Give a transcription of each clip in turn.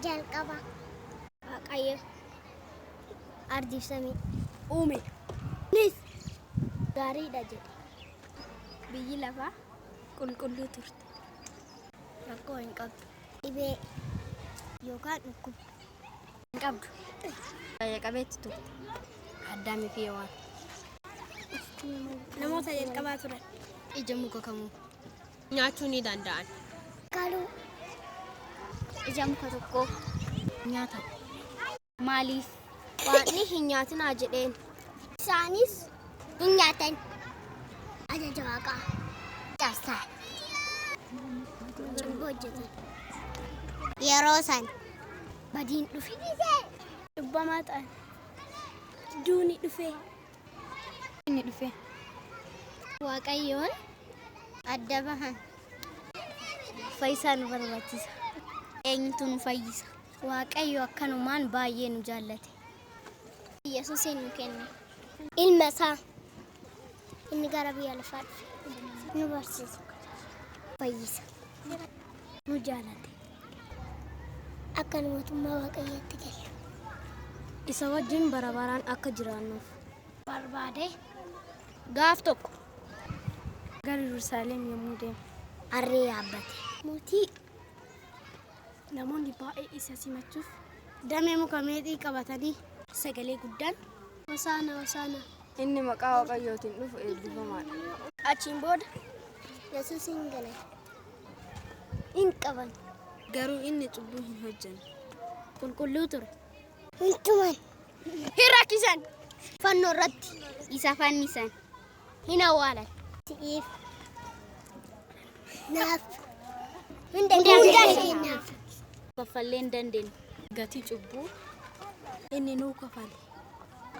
jalqaba Waaqayyo ardiif samii uume nis gaariidha jedhe. Biyyi lafaa qulqulluu turte. Rakkoo hin qabdu. Dhibee yookaan dhukkuba hin qabdu. Fayya qabeetti turte. Addaamii fi Hewaan. Namoota jalqabaa turan. Ija muka kamuu nyaachuu ni danda'an. Kaluu ija muka tokkoo nyaatan. Maaliif Waaqni hin nyaatinaa jedheen? Isaanis hin nyaatan. Ajaja Waaqaa cabsaa. Cubbuu hojjetan. Yeroo san badiin dhufe. Dhibbamaa ta'an. Duuni dhufe. Inni dhufe. Waaqayyoon adda bahan. Fayyisaa nu barbaachisa. Eenyutu nu fayyisa? Waaqayyo akkanumaan baay'ee nu jaallate. Yesuus nu kenne. Ilma isaa inni gara biyya lafaa dhufe. Nu barsiisa. Fayyisa. Nu jaallate. Akka nu mootummaa Waaqayyootti galu. Isa wajjin bara baraan akka jiraannuuf barbaade. Gaaf tokko gara Yerusaalem yommuu deemu harree yaabbate. Mootii namoonni baay'ee isa simachuuf damee muka meexxii qabatanii sagalee guddaan Hosaana Hosaana. Inni maqaa Waaqayyootiin dhufu eebbifamaadha. Achiin booda Yesuus hin galan. Hin qaban. Garuu inni cubbuu hin hojjenne. Qulqulluu ture. Hin tuman. Hin rakkisan. Fannoo irratti isa fannisan. Hin awwaalan. Si'iif. Naaf. Hin dandeenye. Kaffallee hin dandeenye. Gatii cubbuu inni nuu kafale.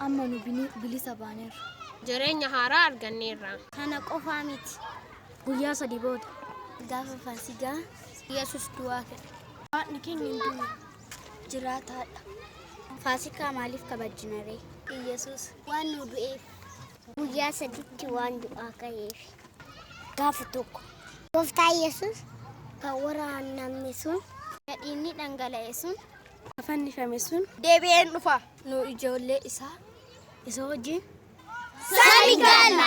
Amma nu bilisa baaneerra. Jireenya haaraa arganneerra. Kana qofaa miti. Guyyaa 3 booda gaafa Faasigaa Yesuus du'aa ka'e. Waaqni keenya hin duune jiraataadha. Faasikaa maaliif kabajna ree? Yesuus waan nu du'eef guyyaa 3tti waan du'aa ka'eef. Gaafa tokko Gooftaan Yesuus kan waraanname sun dhiigni dhangala'e sun fannifame sun deebi'een dhufa. Nu ijoollee isaa isa wajjin samii galla.